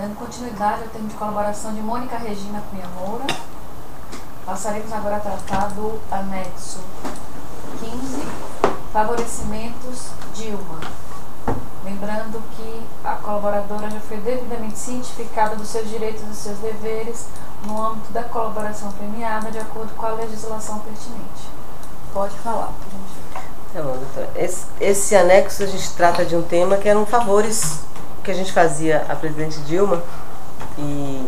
Dando continuidade ao termo de colaboração de Mônica Regina Cunha Moura, passaremos agora a tratar do anexo 15, favorecimentos Dilma. Lembrando que a colaboradora já foi devidamente cientificada dos seus direitos e dos seus deveres no âmbito da colaboração premiada, de acordo com a legislação pertinente. Pode falar, por gentileza. Tá bom, doutora. Esse anexo a gente trata de um tema que eram favores que a gente fazia à presidente Dilma, e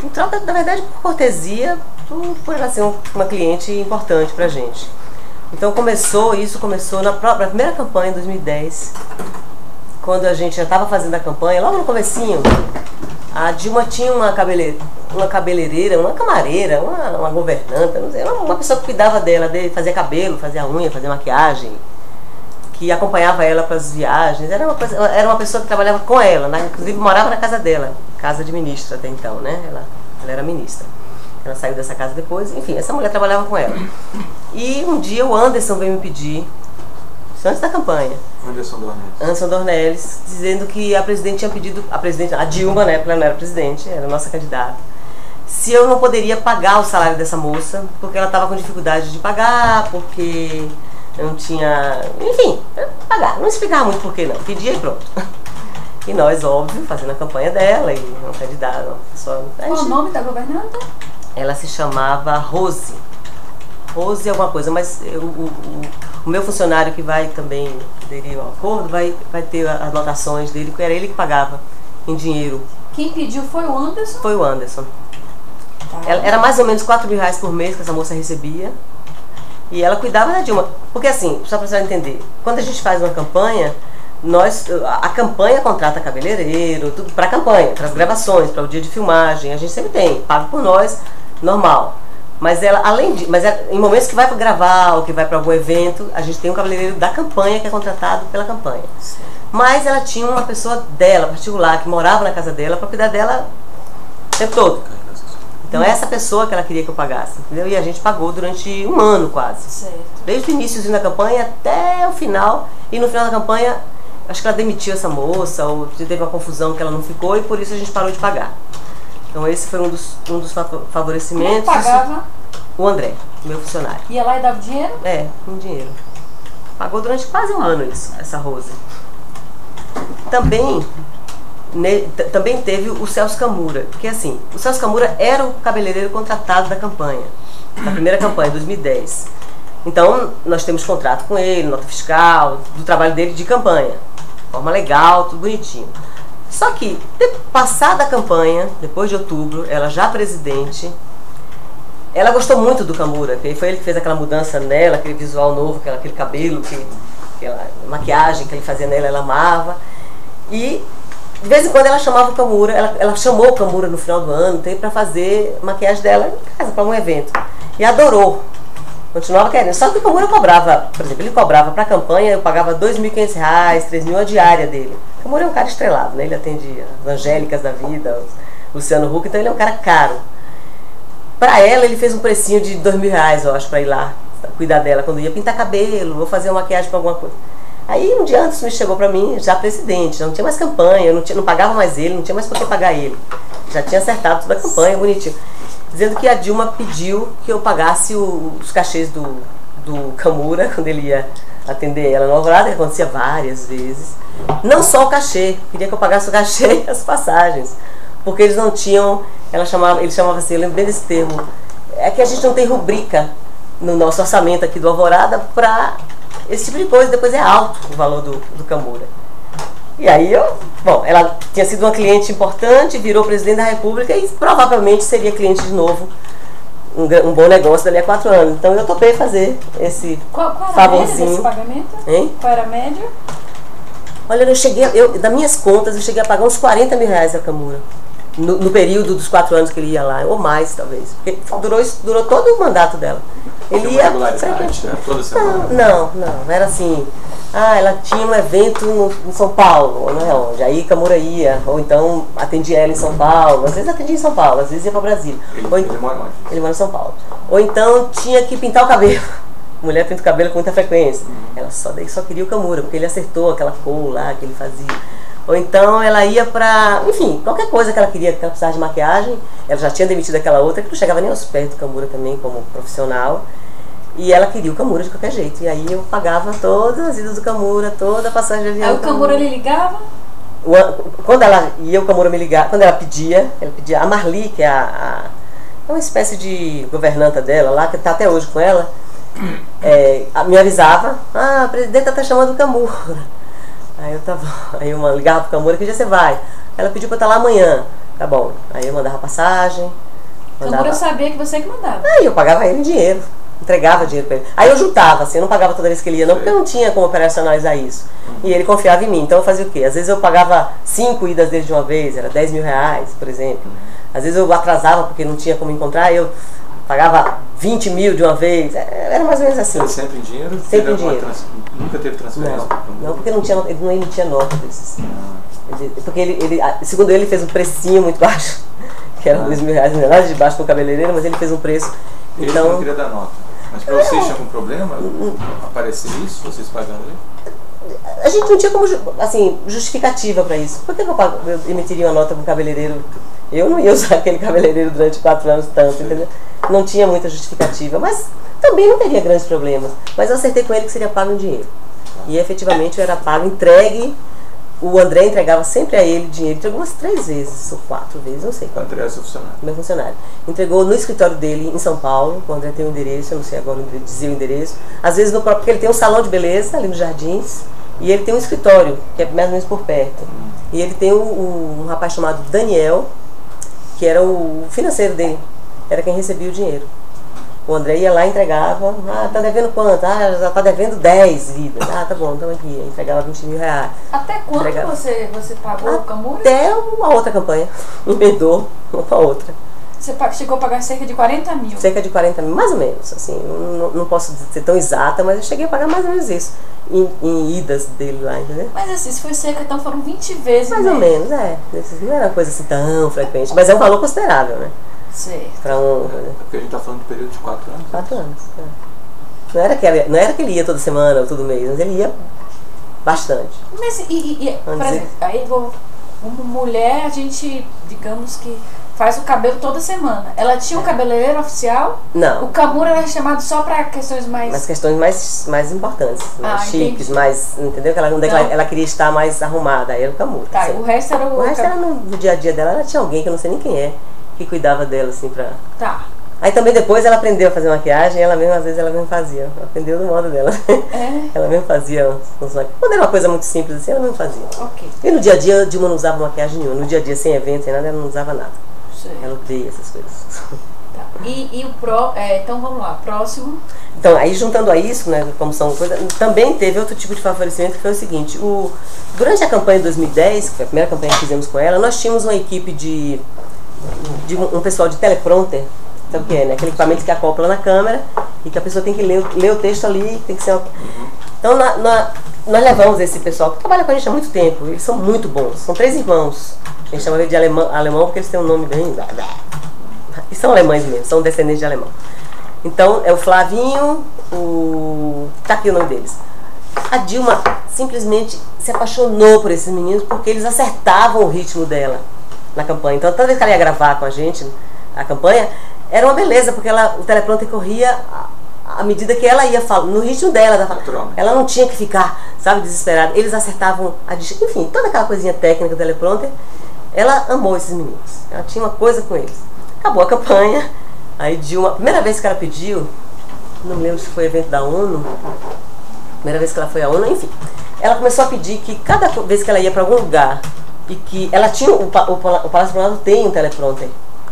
em troca, na verdade, por cortesia, por ela ser uma cliente importante pra gente. Então isso começou na primeira campanha em 2010, quando a gente já estava fazendo a campanha, logo no comecinho. A Dilma tinha uma cabeleireira, uma camareira, uma governanta, não sei, uma pessoa que cuidava dela, fazia cabelo, fazia unha, fazia maquiagem, que acompanhava ela para as viagens. Era uma pessoa que trabalhava com ela, né? Inclusive morava na casa dela, casa de ministra até então, né? Ela era ministra. Ela saiu dessa casa depois, enfim, essa mulher trabalhava com ela. E um dia o Anderson veio me pedir, isso antes da campanha, Anderson Dornelles, dizendo que a presidente tinha pedido, a Dilma, né, porque ela não era presidente, era a nossa candidata, se eu não poderia pagar o salário dessa moça, porque ela estava com dificuldade de pagar, porque eu não tinha, enfim, pagar, não explicava muito por que não, pedia e pronto. E nós, óbvio, fazendo a campanha dela, e uma candidata, uma pessoa... Qual o nome da governanta? Ela se chamava Rose alguma coisa, mas o meu funcionário que vai também aderir ao acordo vai ter as anotações dele, porque era ele que pagava em dinheiro. Quem pediu foi o Anderson? Foi o Anderson. Tá. Era mais ou menos R$4.000 por mês que essa moça recebia, e ela cuidava da Dilma. Porque assim, só para você entender, quando a gente faz uma campanha, a campanha contrata cabeleireiro, tudo para a campanha, para as gravações, para o dia de filmagem, a gente sempre tem, pago por nós, normal. Mas ela, em momentos que vai para gravar ou que vai para algum evento, a gente tem um cabeleireiro da campanha que é contratado pela campanha. Sim. Mas ela tinha uma pessoa dela, particular, que morava na casa dela para cuidar dela o tempo todo. Então é essa pessoa que ela queria que eu pagasse, entendeu? E a gente pagou durante um ano quase. Certo. Desde o início da campanha até o final. E no final da campanha, acho que ela demitiu essa moça, ou teve uma confusão que ela não ficou, e por isso a gente parou de pagar. Então esse foi um dos favorecimentos. Quem pagava? O André, meu funcionário. Ia lá e dava dinheiro? É, um dinheiro. Pagou durante quase um ano isso, essa Rose. Também teve o Celso Camura, porque assim, o Celso Camura era o cabeleireiro contratado da campanha, da primeira campanha, 2010. Então, nós temos contrato com ele, nota fiscal, do trabalho dele de campanha. Forma legal, tudo bonitinho. Só que, passada a campanha, depois de outubro, ela já presidente, ela gostou muito do Camura, que foi ele que fez aquela mudança nela, aquele visual novo, aquele cabelo, aquela maquiagem que ele fazia nela, ela amava. E, de vez em quando, ela chamava o Camura, ela chamou o Camura no final do ano, para fazer maquiagem dela em casa, para um evento. E adorou. Continuava querendo. Só que o Camura cobrava, por exemplo, ele cobrava para a campanha, eu pagava R$2.500, R$3.000 a diária dele. O Camura é um cara estrelado, né? Ele atende as Angélicas da vida, o Luciano Huck, então ele é um cara caro. Para ela, ele fez um precinho de R$2.000, eu acho, para ir lá cuidar dela, quando ia pintar cabelo, ou fazer uma maquiagem para alguma coisa. Aí, um dia antes, me chegou para mim, já presidente, já não tinha mais campanha, eu não pagava mais ele, não tinha mais por que pagar ele. Já tinha acertado toda a campanha, bonitinho. Dizendo que a Dilma pediu que eu pagasse os cachês do Camura, quando ele ia atender ela no Alvorada, que acontecia várias vezes. Não só o cachê, queria que eu pagasse o cachê e as passagens. Porque eles não tinham, ele chamava assim, eu lembro bem desse termo, é que a gente não tem rubrica no nosso orçamento aqui do Alvorada para esse tipo de coisa, depois é alto o valor do Camura. E aí ela tinha sido uma cliente importante, virou presidente da República e provavelmente seria cliente de novo, um bom negócio dali a 4 anos. Então eu topei fazer esse favorzinho. Qual era a média desse pagamento? Hein? Qual era a média? Olha, das minhas contas, eu cheguei a pagar uns R$40.000 a Camura. No período dos 4 anos que ele ia lá, ou mais talvez. Porque durou todo o mandato dela. Ele ia. Toda semana? Não. Era assim. Ela tinha um evento em São Paulo, ou não é onde. Aí Camura ia, ou então atendia ela em São Paulo. Às vezes atendia em São Paulo, às vezes ia para Brasília. Ele mora onde? Ele mora em São Paulo. Ou então tinha que pintar o cabelo. A mulher pinta o cabelo com muita frequência. Ela só queria o Camura, porque ele acertou aquela cor lá que ele fazia. Ou então ela ia pra, enfim, qualquer coisa que ela queria, que ela precisava de maquiagem. Ela já tinha demitido aquela outra, que não chegava nem aos pés do Camura também, como profissional. E ela queria o Camura de qualquer jeito. E aí eu pagava todas as idas do Camura, toda a passagem de avião. Aí o Camura ele ligava? Quando ela ia, o Camura me ligava, quando ela pedia a Marli, que é uma espécie de governanta dela lá, que está até hoje com ela, me avisava, a presidenta está chamando o Camura. Aí eu ligava pro Camura, que dia você vai? Ela pediu para eu estar lá amanhã. Tá bom. Aí eu mandava passagem. Camura sabia que você que mandava. Aí eu pagava ele em dinheiro. Entregava dinheiro para ele. Aí eu juntava, assim, eu não pagava toda vez que ele ia, não, porque eu não tinha como operacionalizar isso. E ele confiava em mim, então eu fazia o quê? Às vezes eu pagava 5 idas dele de uma vez, era 10 mil reais, por exemplo. Às vezes eu atrasava porque não tinha como encontrar, eu pagava 20 mil de uma vez, era mais ou menos assim. Era sempre em dinheiro? Sempre em dinheiro. Nunca teve transferência? Não, porque ele não emitia nota desses. Porque ele, segundo ele fez um precinho muito baixo, que era 2 mil reais, não é nada de baixo para o cabeleireiro, mas ele fez um preço. Ele Então, não queria dar nota. Mas para vocês tinha algum problema aparecer isso, vocês pagando ele? A gente não tinha como, assim, justificativa para isso. Por que eu emitiria uma nota para um cabeleireiro? Eu não ia usar aquele cabeleireiro durante 4 anos tanto, entendeu? Não tinha muita justificativa, mas também não teria grandes problemas. Mas eu acertei com ele que seria pago em dinheiro. E efetivamente eu era pago, entregue. O André entregava sempre a ele dinheiro, entregou umas 3 vezes ou 4 vezes, não sei. O André é seu funcionário? Meu funcionário. Entregou no escritório dele em São Paulo, o André tem um endereço, eu não sei agora dizer o endereço. Às vezes no próprio, porque ele tem um salão de beleza ali nos Jardins, e ele tem um escritório, que é mais ou menos por perto. E ele tem um rapaz chamado Daniel, que era o financeiro dele, era quem recebia o dinheiro. O André ia lá e entregava, tá devendo quanto? Já tá devendo 10 vidas. Tá bom, então aqui, entregava 20 mil reais. Até quando você pagou o Camura? Até uma outra campanha, emendou uma com a outra. Você chegou a pagar cerca de 40 mil? Cerca de 40 mil, mais ou menos, assim, não posso ser tão exata, mas eu cheguei a pagar mais ou menos isso, em idas dele lá, entendeu? Mas assim, se foi cerca, então foram 20 vezes mais ou menos, não era uma coisa assim tão frequente, mas é um valor considerável, né? Certo. Pra porque a gente tá falando de um período de 4 anos. 4 anos, Não era que ele ia toda semana ou todo mês, mas ele ia bastante. Mas, por exemplo, aí uma mulher, a gente, digamos que faz o cabelo toda semana. Ela tinha um cabeleireiro oficial? Não. O Camura era chamado só para questões mais... Mas questões mais importantes, mais chiques, mais... Entendeu? Ela queria estar mais arrumada, aí era o Camura. Tá, assim. O resto era o resto era no dia a dia dela, ela tinha alguém que eu não sei nem quem é, que cuidava dela, assim, pra... Tá. Aí também depois ela aprendeu a fazer maquiagem, às vezes ela mesmo fazia. Ela aprendeu do modo dela. Ela mesmo fazia. Quando era uma coisa muito simples assim, ela mesmo fazia. Ok. E no dia a dia, a Dilma não usava maquiagem nenhuma. No dia a dia, sem evento, sem nada, ela não usava nada. Sei. Ela odeia essas coisas. Tá. Então vamos lá, próximo. Então, aí juntando a isso, né, como são coisas, também teve outro tipo de favorecimento, que foi o seguinte: durante a campanha de 2010, que foi a primeira campanha que fizemos com ela, nós tínhamos uma equipe de um pessoal de teleprompter. Sabe o que é, né? Aquele equipamento que acopla na câmera e que a pessoa tem que ler o texto ali, tem que ser... Então nós levamos esse pessoal que trabalha com a gente há muito tempo, eles são muito bons, são 3 irmãos. A gente chama eles de alemão porque eles têm um nome bem... E são alemães mesmo, são descendentes de alemão. Então é o Flavinho, tá aqui o nome deles. A Dilma simplesmente se apaixonou por esses meninos porque eles acertavam o ritmo dela na campanha. Então toda vez que ela ia gravar com a gente a campanha, era uma beleza, porque o teleprompter corria à medida que ela ia falando, no ritmo dela. Ela não tinha que ficar, sabe, desesperada. Eles acertavam enfim, toda aquela coisinha técnica do teleprompter. Ela amou esses meninos. Ela tinha uma coisa com eles. Acabou a campanha. Aí Dilma, a primeira vez que ela pediu, não me lembro se foi evento da ONU, primeira vez que ela foi à ONU, enfim. Ela começou a pedir que cada vez que ela ia para algum lugar, e que ela tinha, o Palácio Planalto tem um teleprompter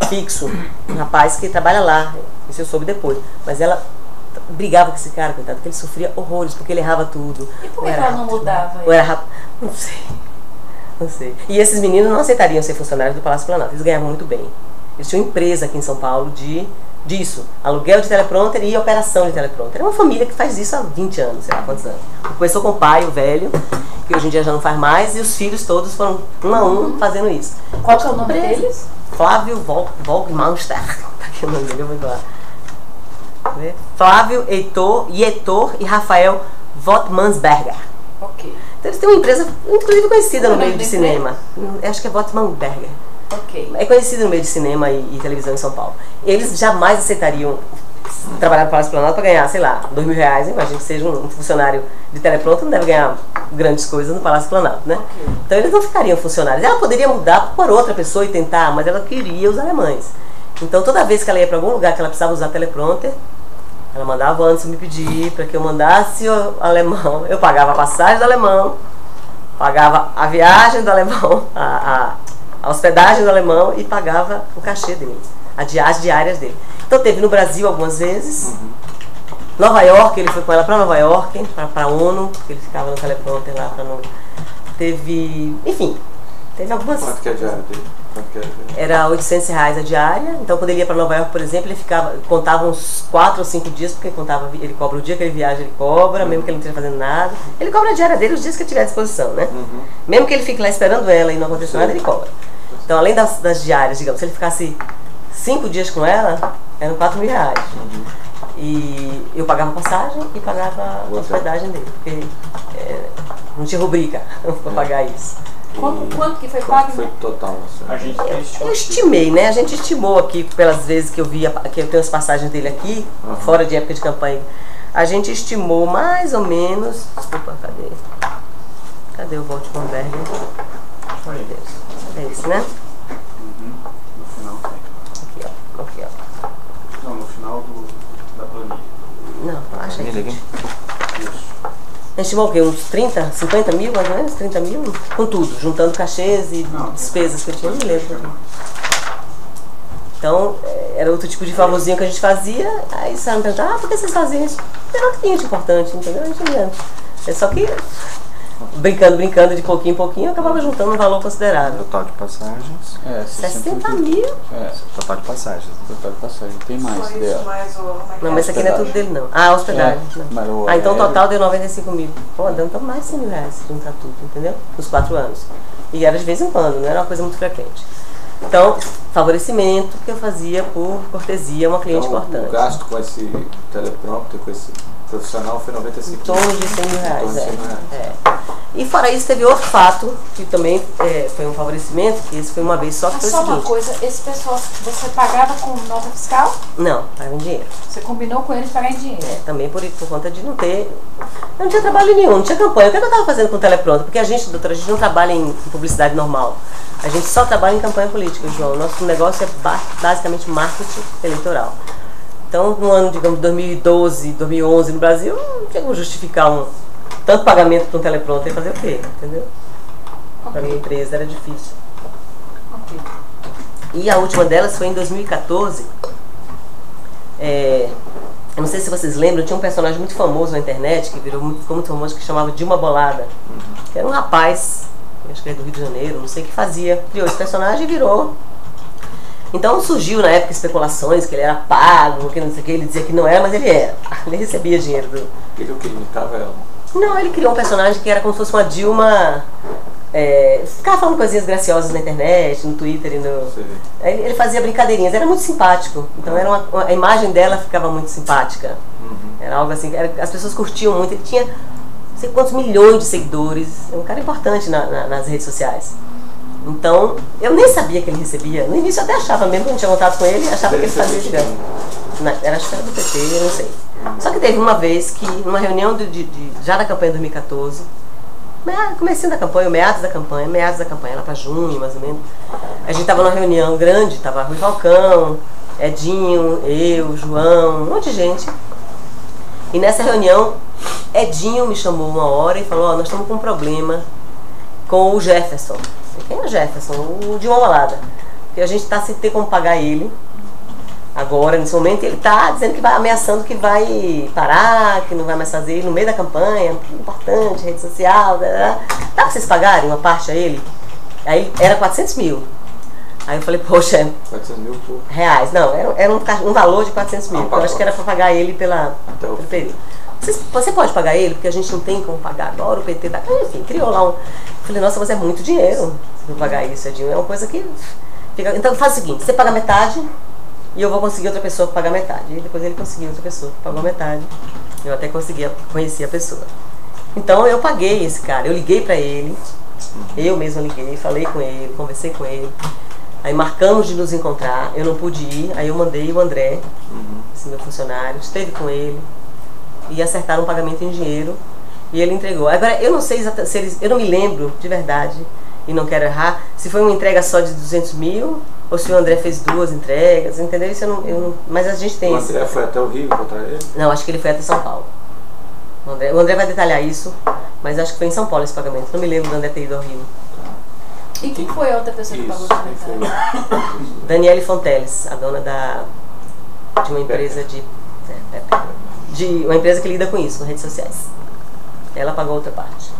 fixo, um rapaz que trabalha lá, isso eu soube depois, mas ela brigava com esse cara, coitado, porque ele sofria horrores, porque ele errava tudo. E por que ela não mudava? Ou era rápido? Não sei. E esses meninos não aceitariam ser funcionários do Palácio Planalto, eles ganhavam muito bem. Eles tinham empresa aqui em São Paulo disso, aluguel de teleprompter e operação de teleprompter. É uma família que faz isso há 20 anos, sei lá quantos anos. Começou com o pai, o velho, que hoje em dia já não faz mais, e os filhos todos foram um a um fazendo isso. Qual que é o nome deles? Flávio Volkmanster. Tá aqui o nome dele, eu vou falar. Flávio Heitor e Rafael Vottmansberger. Ok. Então eles têm uma empresa, inclusive conhecida no Qual é o meio nome de da cinema. Acho que é Botman Berger. Ok. É conhecido no meio de cinema e televisão em São Paulo. Eles jamais aceitariam trabalhar no Palácio Planalto para ganhar, sei lá, R$2.000. Imagina que seja um funcionário de telepronto, não deve ganhar grandes coisas no Palácio Planalto, né? Ok. Então eles não ficariam funcionários. Ela poderia mudar por outra pessoa e tentar, mas ela queria os alemães. Então toda vez que ela ia para algum lugar que ela precisava usar teleprompter, ela mandava antes me pedir para que eu mandasse o alemão. Eu pagava a passagem do alemão, pagava a viagem do alemão, a hospedagem do alemão e pagava o cachê dele, as diárias dele. Então teve no Brasil algumas vezes. Nova York, ele foi com ela para Nova York, para a ONU, porque ele ficava no teleprompter lá para não. Teve. Enfim, teve algumas. Quanto que é a diária dele? Quanto que é a diária? Era R$800 a diária. Então quando ele ia para Nova York, por exemplo, ele contava uns 4 ou 5 dias, porque ele cobra o dia que ele viaja, ele cobra, mesmo que ele não esteja fazendo nada. Ele cobra a diária dele os dias que ele tiver à disposição, né? Mesmo que ele fique lá esperando ela e não aconteça nada, ele cobra. Então além das diárias, digamos, se ele ficasse 5 dias com ela, eram R$4.000. E eu pagava a passagem e pagava a hospedagem dele, porque não tinha rubrica para pagar isso. Quanto que foi Quanto pago? foi total? A gente Eu estimei, né? A gente estimou aqui, pelas vezes que eu via, que eu tenho as passagens dele aqui, fora de época de campanha, a gente estimou mais ou menos. Desculpa, cadê o Baltimore Berger? Meu Deus. É isso, né? No final tem. Aqui, ó. Não, no final da planilha. Não, acha aí. Isso. A gente estimou o quê? Uns 30, 50 mil, mais ou menos? 30 mil? Com tudo, juntando cachês e despesas que eu tinha, não me lembro. Então, era outro tipo de favorzinho que a gente fazia. Aí você me perguntava, por que vocês faziam isso? Era um cliente importante, entendeu? A gente não. É só que, brincando de pouquinho em pouquinho, eu acabava juntando um valor considerável. Total de passagens. 60 mil? Total de passagens. Total de passagem. Tem mais dela. Não, mas esse aqui não é tudo dele, não. Ah, hospedagem. Mas o Então o aéreo- total deu 95 mil. Pô, deu então mais de 100 mil reais se juntar tudo, entendeu? Nos 4 anos. E era de vez em quando, não era uma coisa muito frequente. Então, favorecimento que eu fazia por cortesia a uma cliente Então, importante. o gasto com esse teleprompter, com esse profissional, foi 95 Em torno de 100 mil Em reais. torno de 100 mil reais. E fora isso, teve outro fato que também foi um favorecimento, que esse foi uma vez só, que foi o Só uma seguinte. coisa, esse pessoal, você pagava com nota fiscal? Não, pagava em dinheiro. Você combinou com eles pagar em dinheiro? Também por conta de não ter. Eu não tinha trabalho nenhum, não tinha campanha. O que eu estava fazendo com o telepronto? Porque a gente, doutora, a gente não trabalha em publicidade normal. A gente só trabalha em campanha política, João. Nosso negócio é basicamente marketing eleitoral. Então, no ano, digamos, 2012, 2011 no Brasil, não tinha como justificar tanto pagamento para um teleprompter e fazer o quê? Entendeu? Para a minha empresa era difícil. Ok. E a última delas foi em 2014. Eu não sei se vocês lembram, tinha um personagem muito famoso na internet, que ficou muito famoso, que chamava Dilma Bolada. Que era um rapaz, acho que é do Rio de Janeiro, não sei o que fazia, criou esse personagem e virou. Então surgiu na época especulações que ele era pago, que não sei o que, ele dizia que não era, mas ele era. Ele recebia dinheiro do... Ele o que? Imitava ela? Não, ele criou um personagem que era como se fosse uma Dilma... ficava falando coisinhas graciosas na internet, no Twitter e no... Você vê. Ele fazia brincadeirinhas, era muito simpático. Então a imagem dela ficava muito simpática. Era algo assim, as pessoas curtiam muito. Ele tinha não sei quantos milhões de seguidores. É um cara importante nas redes sociais. Então, eu nem sabia que ele recebia. No início eu até achava, mesmo que eu não tinha contato com ele, achava que ele fazia de graça. Acho que era do PT, eu não sei. Só que teve uma vez que, numa reunião já da campanha de 2014, comecinho da campanha, meados da campanha, lá para junho, mais ou menos. A gente estava numa reunião grande, estava Rui Falcão, Edinho, eu, João, um monte de gente. E nessa reunião, Edinho me chamou uma hora e falou, nós estamos com um problema com o Jefferson. Quem é o Jefferson? O Dilma Bolada. Porque a gente está sem ter como pagar ele. Agora, nesse momento, ele está dizendo que vai, ameaçando que vai parar, que não vai mais fazer no meio da campanha, importante, rede social, dá para vocês pagarem uma parte a ele? Aí era 400 mil. Aí eu falei, poxa, 400 mil por... reais. Não, era um valor de 400 mil. Eu acho que era para pagar ele pelo período. Você pode pagar ele, porque a gente não tem como pagar agora, o PT tá... Enfim, criou lá Eu falei, nossa, mas é muito dinheiro para pagar isso, Edinho. É uma coisa que... Então faz o seguinte, você paga metade e eu vou conseguir outra pessoa para pagar metade. E depois ele conseguiu outra pessoa que pagou metade. Eu até conheci a pessoa. Então eu paguei esse cara, eu liguei para ele, eu mesma liguei, falei com ele, conversei com ele. Aí marcamos de nos encontrar, eu não pude ir, aí eu mandei o André, esse meu funcionário, esteve com ele e acertaram um pagamento em dinheiro e ele entregou. Agora, eu não sei exatamente, se eles, eu não me lembro de verdade, e não quero errar, se foi uma entrega só de 200 mil ou se o André fez 2 entregas, entendeu? Isso eu não, mas a gente tem O André foi até o Rio encontrar ele? Não, acho que ele foi até São Paulo. O André vai detalhar isso, mas acho que foi em São Paulo esse pagamento. Não me lembro do André ter ido ao Rio. E quem foi a outra pessoa que pagou Quem foi? também? Daniele Fonteles, a dona de uma empresa de uma empresa que lida com isso, com redes sociais. Ela pagou outra parte.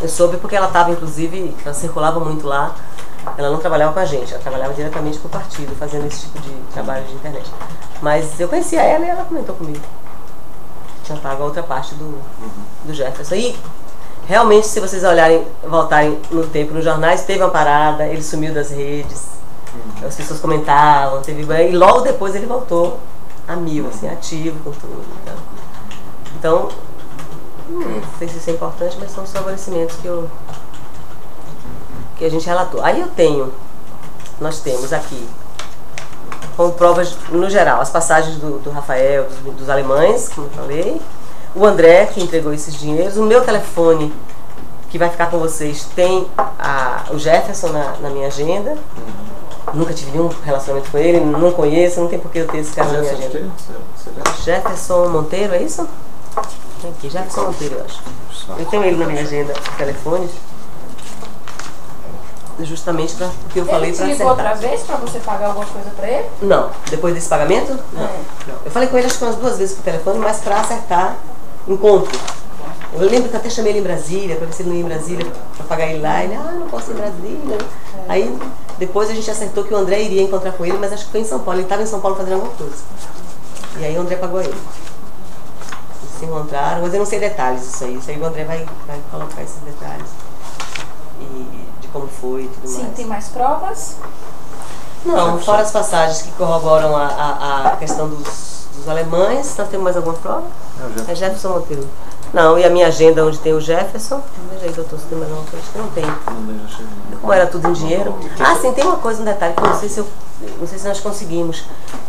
Eu soube porque ela estava, inclusive, ela circulava muito lá. Ela não trabalhava com a gente, ela trabalhava diretamente com o partido, fazendo esse tipo de trabalho de internet. Mas eu conhecia ela e ela comentou comigo. Tinha pago a outra parte do Jefferson. E realmente, se vocês olharem, voltarem no tempo nos jornais, teve uma parada, ele sumiu das redes, as pessoas comentavam, e logo depois ele voltou a 1000, assim, ativo com tudo. Então, não sei se isso é importante, mas são os favorecimentos que a gente relatou. Aí nós temos aqui, como provas no geral, as passagens do Rafael, dos alemães, como eu falei, o André, que entregou esses dinheiros, o meu telefone, que vai ficar com vocês, tem o Jefferson na minha agenda. Nunca tive nenhum relacionamento com ele, não conheço, não tem por que eu ter esse cara na minha agenda. Jefferson Monteiro, é isso? Tem aqui, Jefferson Monteiro, eu acho. Eu tenho ele na minha agenda, telefones, justamente porque eu falei para acertar. Ele te ligou outra vez para você pagar alguma coisa para ele? Não, depois desse pagamento? Não. Eu falei com ele acho que umas 2 vezes por telefone, mas para acertar encontro. Eu lembro que até chamei ele em Brasília, para ver se ele não ia em Brasília, para pagar ele lá. Ele, não posso ir em Brasília. Aí depois a gente acertou que o André iria encontrar com ele, mas acho que foi em São Paulo. Ele estava em São Paulo fazendo alguma coisa. E aí o André pagou ele. Eles se encontraram, mas eu não sei detalhes disso aí. Isso aí o André vai colocar esses detalhes. E de como foi e tudo mais. Sim, tem mais provas? Não, fora as passagens que corroboram a questão dos alemães. Nós temos mais alguma prova? É Jefferson Monteiro. Não, e a minha agenda onde tem o Jefferson. Veja aí, doutor, se tem mais alguma coisa. Acho que não tem. Como era tudo em dinheiro. Ah, sim, tem uma coisa, um detalhe, que eu não sei se nós conseguimos.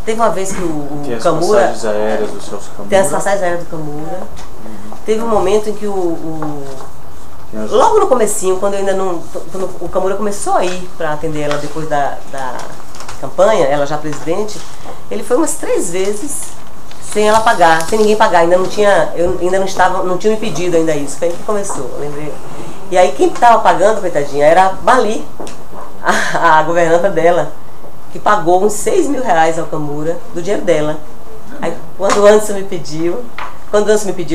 Teve uma vez que o Camura... Tem as passagens aéreas do Celso Camura. Tem as passagens aéreas do Camura. Teve um momento em que logo no comecinho, quando o Camura começou a ir para atender ela depois da campanha, ela já presidente, ele foi umas 3 vezes sem ela pagar, sem ninguém pagar. Não tinha me pedido ainda isso. Foi aí que começou, eu lembrei. E aí quem estava pagando, coitadinha, era a Marli, a governanta dela, que pagou uns 6 mil reais ao Camura do dinheiro dela. Aí quando o Anderson me pediu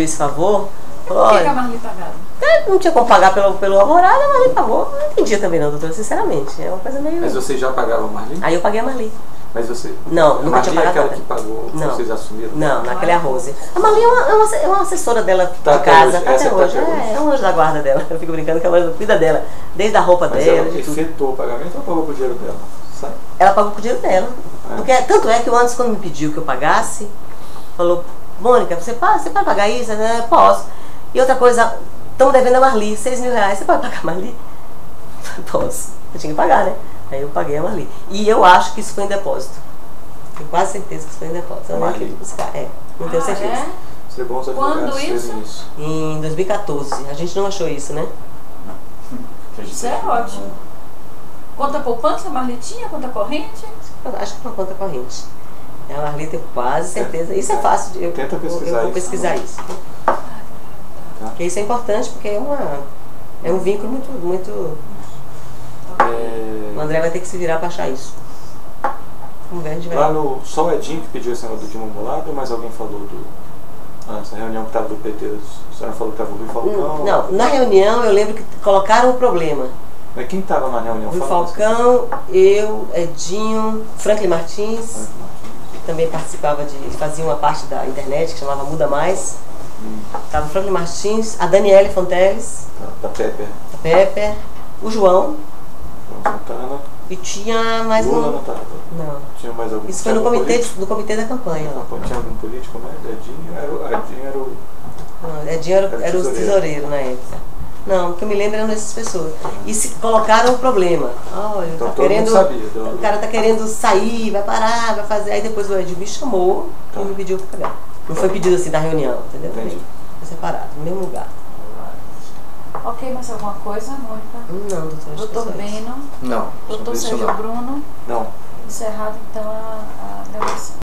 esse favor, falou, Por que a Marli pagava? Não tinha como pagar pelo alvorada, a Marli pagou. Não entendia também não, doutora, sinceramente. É uma coisa meio... Mas você já pagava a Marli? Aí eu paguei a Marli. Mas você... Não, nunca tinha pagado aquela nada. que pagou, Não. vocês assumiram? Não, naquela é a Rose. A Marli é uma assessora dela Tá de até casa, hoje. tá Essa até tá hoje. até hoje. É um anjo da guarda dela. Eu fico brincando que ela cuida dela. Desde a roupa Mas dela, ela de tudo. efetuou o pagamento ou pagou com o dinheiro dela? Sabe? Ela pagou com o dinheiro dela. Porque, tanto é que o Anderson, quando me pediu que eu pagasse, falou, Mônica, você pode pagar isso? Posso. E outra coisa, estamos devendo a Marli, 6 mil reais. Você pode pagar a Marli? Posso. Eu tinha que pagar, né? Aí eu paguei a Marli. E eu acho que isso foi em depósito. Tenho quase certeza que isso foi em depósito. Eu Marli. buscar. Não tenho certeza. É? Seria bom os Quando advogados isso? fazerem isso. Em 2014. A gente não achou isso, né? Isso é ótimo. Conta poupança, Marli tinha? Conta corrente? Eu acho que é uma conta corrente. A Marli tem quase certeza. Isso é fácil. Eu vou pesquisar isso. Porque isso é importante, porque é um vínculo muito... O André vai ter que se virar para achar isso. Vamos ver, a gente vai... Lá no... Só o Edinho que pediu esse negócio do Dilma Bolado ou mais alguém falou essa reunião que estava do PT, a senhora falou que estava o Rui Falcão? Não, na reunião eu lembro que colocaram o problema. Mas quem estava na reunião? Rui Falcão, eu, Edinho, Franklin Martins, que também participava fazia uma parte da internet que chamava Muda Mais. Estava o Franklin Martins, a Daniele Fonteles, Da Pepper, o João, Santana. e tinha mais Lula um... não estava. Não. Tinha mais algum? Isso foi no comitê da campanha. Tinha algum político mais? Edinho era o... Não, Edinho era o tesoureiro na época. Não, o que eu me lembro eram essas pessoas. E se colocaram o problema. Olha, Então tá todo querendo, mundo sabia, o cara tá querendo sair, vai parar, vai fazer. Aí depois o Edinho me chamou e me pediu pra pagar. Não foi pedido assim da reunião, entendeu? Entendi. Foi separado, no mesmo lugar. Ok, mais alguma coisa, Mônica? Não, doutor. Doutor Beno, Não, doutor sobre isso Sérgio não. Bruno, Não. encerrado então a gravação.